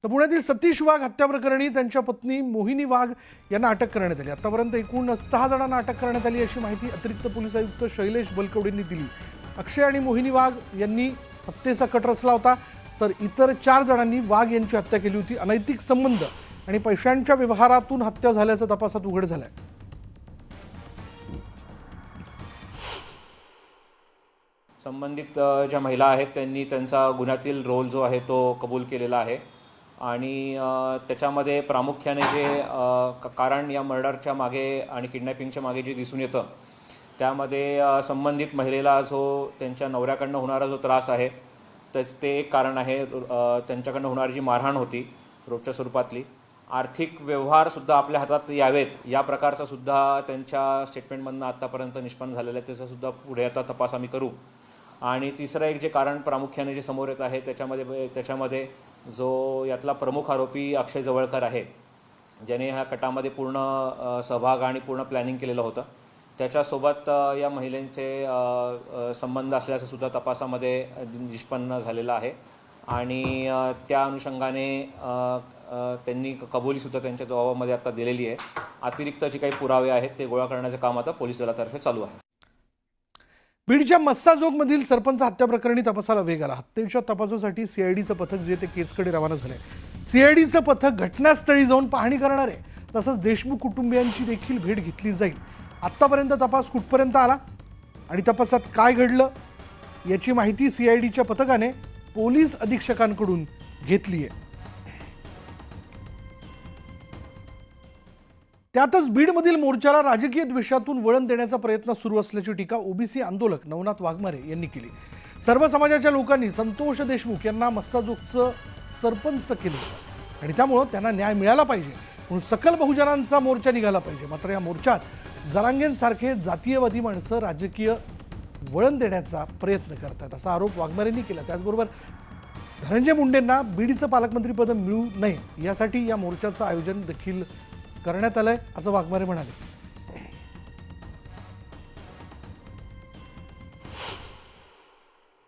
तर पुण्यातील सतीश वाघ हत्या प्रकरणी त्यांच्या पत्नी मोहिनी वाघ यांना अटक करण्यात आली। आतापर्यंत एकूण 6 जणांना अटक करण्यात आली अशी माहिती अतिरिक्त पोलीस आयुक्त शैलेश बलकवडेंनी दिली। अक्षय आणि मोहिनी वाघ यांनी हत्येचा कट रचला होता, तर इतर 4 जणांनी वाघ यांची हत्या केली होती। अनैतिक संबंध आणि पैशांच्या व्यवहारातून हत्या झाल्याचं तपासात उघड झालंय। संबंधित ज्या महिला आहेत त्यांनी त्यांचा गुन्ह्यातील रोल जो आहे तो कबूल केलेला आहे आणि त्याच्यामध्ये प्रामुख्याने जे कारण या मर्डरच्या मागे आणि किडनॅपिंगच्या मागे जे दिसून येतं त्यामध्ये संबंधित महिलेला जो त्यांच्या नवऱ्याकडनं होणारा जो त्रास आहे ते एक कारण आहे। त्यांच्याकडनं होणारी जी मारहाण होती रोजच्या स्वरूपातली, आर्थिक व्यवहारसुद्धा आपल्या हातात यावेत या प्रकारचा सुद्धा त्यांच्या स्टेटमेंटमधनं आत्तापर्यंत निष्पन्न झालेलं आहे। त्याचासुद्धा पुढे आता तपास आम्ही करू। आणि तिसरं एक जे कारण प्रामुख्याने जे समोर येत आहे त्याच्यामध्ये जो यातला प्रमुख आरोपी अक्षय जवळकर आहे, ज्याने ह्या कटामध्ये पूर्ण सहभाग आणि पूर्ण प्लॅनिंग केलेलं होतं, त्याच्यासोबत या महिलांचे संबंध असल्याचं सुद्धा तपासामध्ये निष्पन्न झालेलं आहे। आणि त्या अनुषंगाने त्यांनी कबुलीसुद्धा त्यांच्या जबाबामध्ये आता दिलेली आहे। अतिरिक्त जे काही पुरावे आहेत ते गोळा करण्याचं काम आता पोलीस दलातर्फे चालू आहे। बीडच्या मस्साजोगमधील सरपंच हत्या प्रकरणी तपासाला वेग आला। हत्येच्या तपासासाठी सीआयडीचं पथक जे ते केसकडे रवाना झाले। सीआयडीचं पथक घटनास्थळी जाऊन पाहणी करणार आहे, तसंच देशमुख कुटुंबियांची देखील भेट घेतली जाईल। आतापर्यंत तपास कुठपर्यंत आला आणि तपासात काय घडलं याची माहिती सीआयडीच्या पथकाने पोलीस अधीक्षकांकडून घेतली आहे। त्यातच बीडमधील मोर्चाला राजकीय द्वेषातून वळण देण्याचा प्रयत्न सुरू असल्याची टीका ओबीसी आंदोलक नवनाथ वाघमारे यांनी केली। सर्व समाजाच्या लोकांनी संतोष देशमुख यांना मस्साजोगचं सरपंच केलं होतं आणि त्यामुळे त्यांना न्याय मिळाला पाहिजे म्हणून सकल बहुजनांचा मोर्चा निघाला पाहिजे। मात्र या मोर्चात जरांगेंसारखे जातीयवादी माणसं राजकीय वळण देण्याचा प्रयत्न करतात असा आरोप वाघमारेंनी केला। त्याचबरोबर धनंजय मुंडेंना बीडचं पालकमंत्रीपद मिळू नये यासाठी या मोर्चाचं आयोजन देखील करण्यात आलंय असं वाघमारे म्हणाले।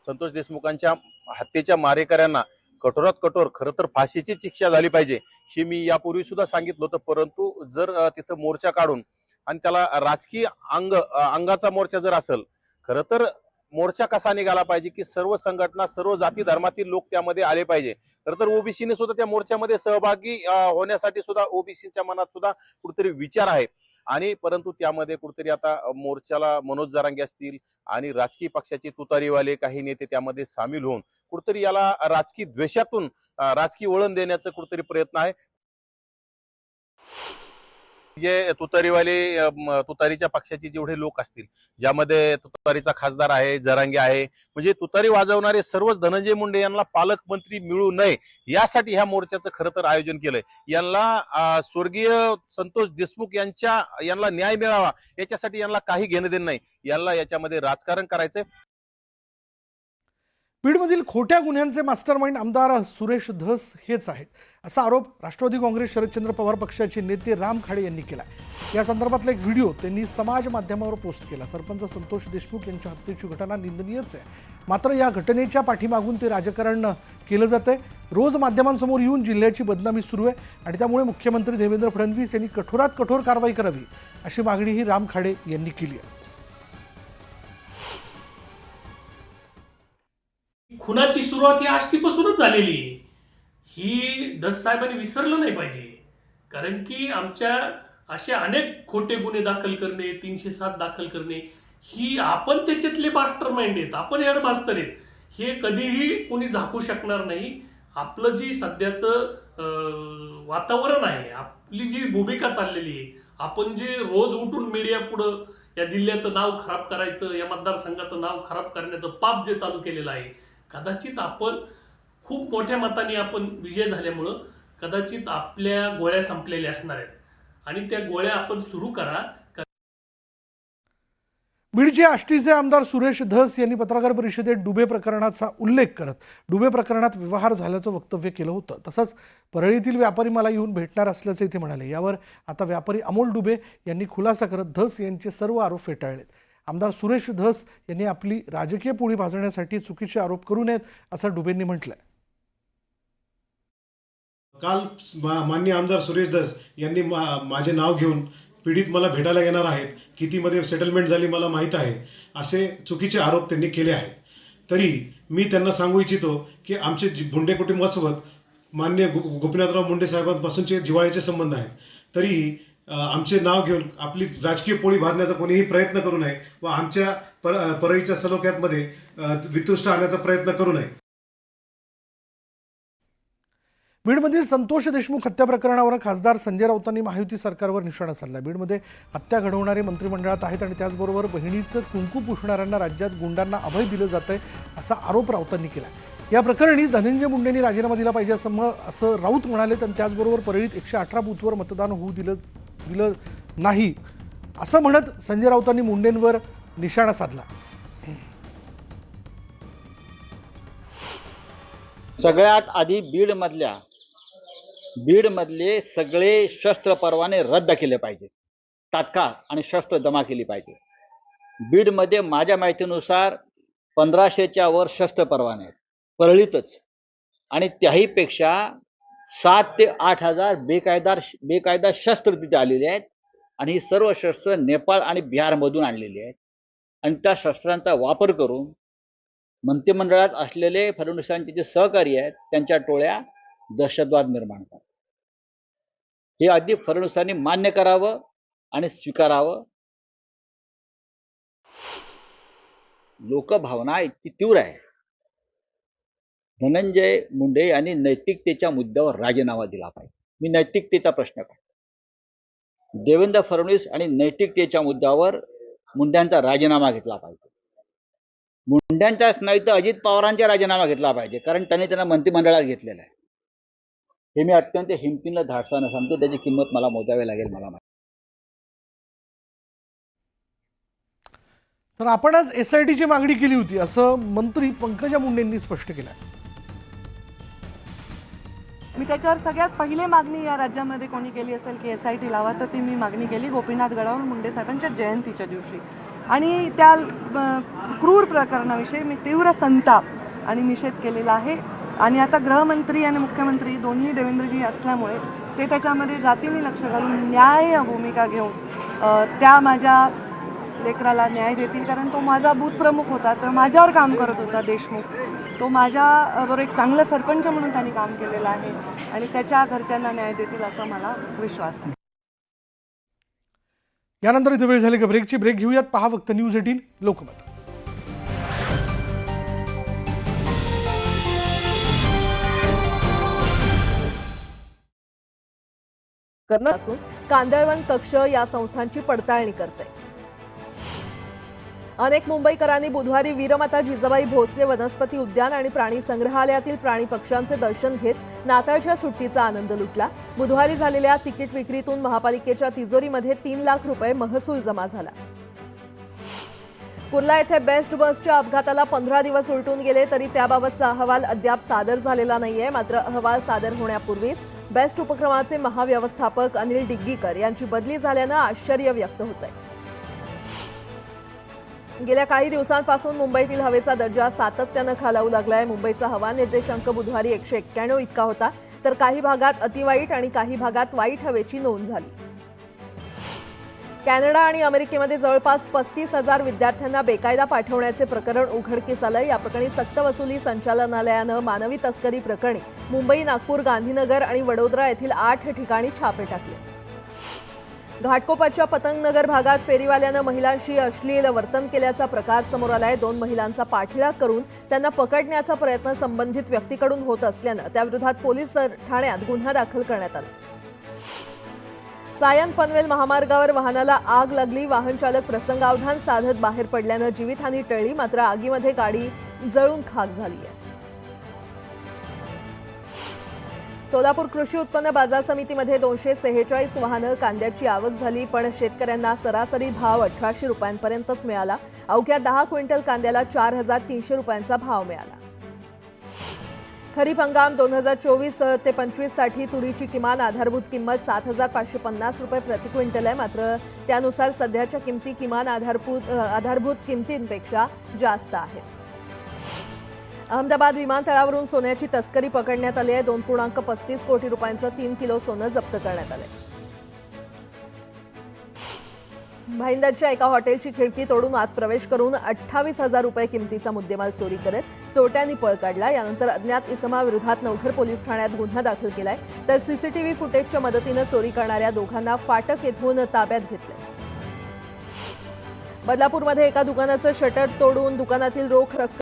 संतोष देशमुखांच्या हत्येच्या मारेकऱ्यांना कठोरात कठोर खरं तर फाशीची शिक्षा झाली पाहिजे ही मी यापूर्वी सुद्धा सांगितलं होतं। परंतु जर तिथं मोर्चा काढून आणि त्याला राजकीय अंगाचा मोर्चा जर असेल, खरं तर मोर्चा कसा निघाला पाहिजे की सर्व संघटना सर्व जाती धर्मातील लोक त्यामध्ये आले पाहिजे। खरं तर ओबीसीने सुद्धा त्या मोर्चामध्ये सहभागी होण्यासाठी सुद्धा ओबीसीच्या मनात सुद्धा कुठेतरी विचार आहे आणि परंतु त्यामध्ये कुठेतरी आता मोर्चाला मनोज जरांगे असतील आणि राजकीय पक्षाचे तुतारीवाले काही नेते त्यामध्ये सामील होऊन कुठेतरी याला राजकीय द्वेषातून राजकीय वळण देण्याचा कुठेतरी प्रयत्न आहे। जे तुतारीच्या पक्षाचे जेवढे लोक असतील, ज्यामध्ये तुतारीचा खासदार आहे, जरांगे आहे, म्हणजे तुतारी वाजवणारे सर्वच धनंजय मुंडे यांना पालकमंत्री मिळू नये यासाठी ह्या मोर्चाचं खरं तर आयोजन केलंय। यांना स्वर्गीय संतोष देशमुख यांना न्याय मिळावा याच्यासाठी यांना काही घेणं देणं नाही, यांना याच्यामध्ये राजकारण करायचंय। बीडमधील खोट्या गुन्ह्यांचे मास्टरमाइंड आमदार सुरेश धस हेच आहेत असा आरोप राष्ट्रवादी काँग्रेस शरदचंद्र पवार पक्षाचे नेते राम खाडे यांनी केला। या संदर्भातला एक व्हिडिओ त्यांनी समाज माध्यमावर पोस्ट केला। सरपंच संतोष देशमुख यांच्या हत्येची घटना निंदनीयच आहे, मात्र या घटनेच्या पाठीमागून ते राजकारण केलं जातंय। रोज माध्यमांसमोर येऊन जिल्ह्याची बदनामी सुरू आहे आणि त्यामुळे मुख्यमंत्री देवेंद्र फडणवीस यांनी कठोरात कठोर कारवाई करावी अशी मागणीही राम खाडे यांनी केली आहे। खुनाची सुरुवात ही आष्टीपासूनच झालेली आहे, ही दस साहेबांनी विसरलं नाही पाहिजे। कारण की आमच्या असे अनेक खोटे गुन्हे दाखल करणे, 307 दाखल करणे, ही आपण त्याच्यातले मास्टरमाइंड आहेत, आपण हेडमास्टर आहेत, हे कधीही कोणी झाकू शकणार नाही। आपलं जी सध्याचं वातावरण आहे, आपली जी भूमिका चाललेली आहे, आपण जे रोज उठून मीडिया पुढं या जिल्ह्याचं नाव खराब करायचं, या मतदारसंघाचं नाव खराब करण्याचं पाप जे चालू केलेलं आहे, कदाचित आपण खूप मोठ्या मताने आपण विजय झाल्यामुळं कदाचित आपल्या गोळ्या संपलेल्या असणार आहेत आणि त्या गोळ्या आपण सुरू करा। बीडचे आष्टीचे आमदार सुरेश धस यांनी पत्रकार परिषदेत डुबे प्रकरणाचा उल्लेख करत डुबे प्रकरणात व्यवहार झाल्याचं वक्तव्य केलं होतं। तसंच परळीतील व्यापारी मला येऊन भेटणार असल्याचे ते म्हणाले। यावर आता व्यापारी अमोल डुबे यांनी खुलासा करत धस यांचे सर्व आरोप फेटाळलेत। आमदार सुरेश धस यांनी आपली राजकीय पोळी भाजण्यासाठी चुकीचे आरोप करू नयेत असं डुबेंनी म्हटलंय। काल माननीय आमदार सुरेश धस यांनी माझे नाव घेऊन पीडित मला भेटायला येणार आहेत, कितीमध्ये सेटलमेंट झाली मला माहीत आहे, असे चुकीचे आरोप त्यांनी केले आहेत. तरी मी त्यांना सांगू इच्छितो की आमचे मुंडे कुटुंबासोबत माननीय गोपीनाथराव मुंडे साहेबांपासूनचे जिव्हाळ्याचे संबंध आहेत. तरीही आमचे नाव घेऊन आपली राजकीय पोळी भाजण्याचा कोणीही प्रयत्न करू नये व आमच्या परळीच्या सलोख्यामध्ये वितुष्ट आणण्याचा प्रयत्न करू नये. बीडमधील संतोष देशमुख हत्या प्रकरणावर खासदार संजय राऊतांनी महायुती सरकारवर निशाणा साधला. बीडमध्ये हत्या घडवणारे मंत्रिमंडळात आहेत आणि त्याचबरोबर बहिणीचं कुंकू पुसणाऱ्यांना राज्यात गुंडांना अभय दिलं जातंय असा आरोप राऊतांनी केला. या प्रकरणी धनंजय मुंडेंनी राजीनामा दिला पाहिजे असं राऊत म्हणाले. आणि त्याचबरोबर परळीत 118 बूथवर मतदान होऊ दिलं नाही असं म्हणत संजय राऊतांनी मुंडेंवर निशाणा साधला. सगळ्यात आधी बीडमधले सगळे शस्त्र परवाने रद्द केले पाहिजे तात्काळ आणि शस्त्र जमा केली पाहिजे. बीडमध्ये माझ्या माहितीनुसार 1500च्या वर शस्त्र परवाने आहेत परळीतच, आणि त्याहीपेक्षा 7 ते 8 हजार बेकायदा शस्त्र तिथे आलेले आहेत. आणि ही सर्व शस्त्र नेपाळ आणि बिहारमधून आणलेली आहेत. आणि त्या शस्त्रांचा वापर करून मंत्रिमंडळात असलेले फडणवीसांचे जे सहकारी आहेत त्यांच्या टोळ्या दहशतवाद निर्माण करतात. हे अगदी फडणवीसांनी मान्य करावं आणि स्वीकारावं. लोकभावना इतकी तीव्र आहे. धनंजय मुंडे यांनी नैतिकतेच्या मुद्द्यावर राजीनामा दिला पाहिजे. मी नैतिकतेचा प्रश्न करतो. देवेंद्र फडणवीस आणि नैतिकतेच्या मुद्द्यावर मुंड्यांचा राजीनामा घेतला पाहिजे. मुंड्यांचाच नाही तर अजित पवारांचा राजीनामा घेतला पाहिजे, कारण त्यांना मंत्रिमंडळात घेतलेला आहे. हे मी अत्यंत हिमतीनं धाडसानं सांगतो. त्याची किंमत मला मोजावी लागेल. मला माहिती. तर आपण आज SITची मागणी केली होती असं मंत्री पंकजा मुंडेंनी स्पष्ट केलं. मी त्याच्यावर सगळ्यात पहिली मागणी या राज्यामध्ये कोणी केली असेल की SIT लावा, तर ती मी मागणी केली गोपीनाथ गडावर मुंडे साहेबांच्या जयंतीच्या दिवशी. आणि त्या क्रूर प्रकरणाविषयी मी तीव्र संताप आणि निषेध केलेला आहे. आणि आता गृहमंत्री आणि मुख्यमंत्री दोन्ही देवेंद्रजी असल्यामुळे ते त्याच्यामध्ये जातीने लक्ष घालून न्याय भूमिका घेऊन त्या माझ्या लेकराला न्याय देतील. कारण तो माझा बूथ प्रमुख होता, तर माझ्यावर काम करत होता देशमुख. तो माझ्याबरोबर एक चांगला सरपंच म्हणून त्यांनी काम केलेलं आहे आणि त्याच्या घरच्यांना न्याय देतील असा मला विश्वास आहे. यानंतर इथे वेळ झाली का ब्रेकची. ब्रेक घेऊयात. पहा फक्त न्यूज 18 लोकमत. असून कांदळवन कक्ष या संस्थांची पडताळणी करते. अनेक मुंबईकरांनी बुधवारी वीरमाता जिजाबाई भोसले वनस्पती उद्यान आणि प्राणी संग्रहालयातील प्राणी पक्ष्यांचे दर्शन घेत नाताळच्या सुट्टीचा आनंद लुटला. बुधवारी झालेल्या तिकीट विक्रीतून महापालिकेच्या तिजोरीमध्ये 3 लाख रुपये महसूल जमा झाला. कुर्ला येथे बेस्ट बसच्या अपघाताला 15 दिवस उलटून गेले तरी त्याबाबतचा अहवाल अद्याप सादर झालेला नाहीये. मात्र अहवाल सादर होण्यापूर्वीच बेस्ट उपक्रमाचे महाव्यवस्थापक अनिल डिग्गीकर यांची बदली झाल्यानं आश्चर्य व्यक्त होतंय. गेल्या काही दिवसांपासून मुंबईतील हवेचा दर्जा सातत्यानं खालावू लागलाय. मुंबईचा हवा निर्देशांक बुधवारी 191 इतका होता, तर काही भागात अतिवाईट आणि काही भागात वाईट हवेची नोंद झाली. कॅनडा आणि अमेरिकेमध्ये जवळपास 35,000 विद्यार्थ्यांना बेकायदा पाठवण्याचे प्रकरण उघडकीस आलं. या प्रकरणी सक्तवसुली संचालनालयानं मानवी तस्करी प्रकरणी मुंबई, नागपूर, गांधीनगर आणि वडोदरा येथील 8 ठिकाणी छापे टाकले. घाटकोपरच्या पतंगनगर भागात फेरीवाल्यानं महिलांशी अश्लील वर्तन केल्याचा प्रकार समोर आलाय. 2 महिलांचा पाठलाग करून त्यांना पकडण्याचा प्रयत्न संबंधित व्यक्तीकडून होत असल्यानं त्याविरोधात पोलीस ठाण्यात गुन्हा दाखल करण्यात आला. सायन पनवेल महामार्गावर वाहनाला आग लागली. वाहन चालक प्रसंगावधान साधत बाहेर पडल्यानं जीवितहानी टळली, मात्र आगीमध्ये गाडी जळून खाक झाली आहे. सोलापूर कृषी उत्पन्न बाजार समितीमध्ये 246 वाहनं कांद्याची आवक झाली, पण शेतकऱ्यांना सरासरी भाव 1800 रुपयांपर्यंतच मिळाला. अवघ्या 10 क्विंटल कांद्याला 4300 रुपयांचा भाव मिळाला. खरीप हंगाम 2024 ते 25 साठी तुरीची किमान आधारभूत किंमत 7550 रुपये प्रति क्विंटल आहे. मात्र त्यानुसार सध्याच्या किमती किमान आधारभूत किमतींपेक्षा जास्त आहेत. अहमदाबाद विमानतळावरून सोन्याची तस्करी पकडण्यात आली आहे. 2.35 कोटी रुपयांचं 3 किलो सोनं जप्त करण्यात आलंय. भाईंदरच्या एका हॉटेलची खिडकी तोडून आत प्रवेश करून 28,000 रुपये किमतीचा मुद्देमाल चोरी करत चोरट्यांनी पळ काढला. यानंतर अज्ञात इसमाविरोधात नवघर पोलीस ठाण्यात गुन्हा दाखल केलाय. तर सीसीटीव्ही फुटेजच्या मदतीनं चोरी करणाऱ्या दोघांना फाटक येथून ताब्यात घेतले. बदलापूरमध्ये एका दुकानाचं शटर तोडून दुकानातील रोख रक्कम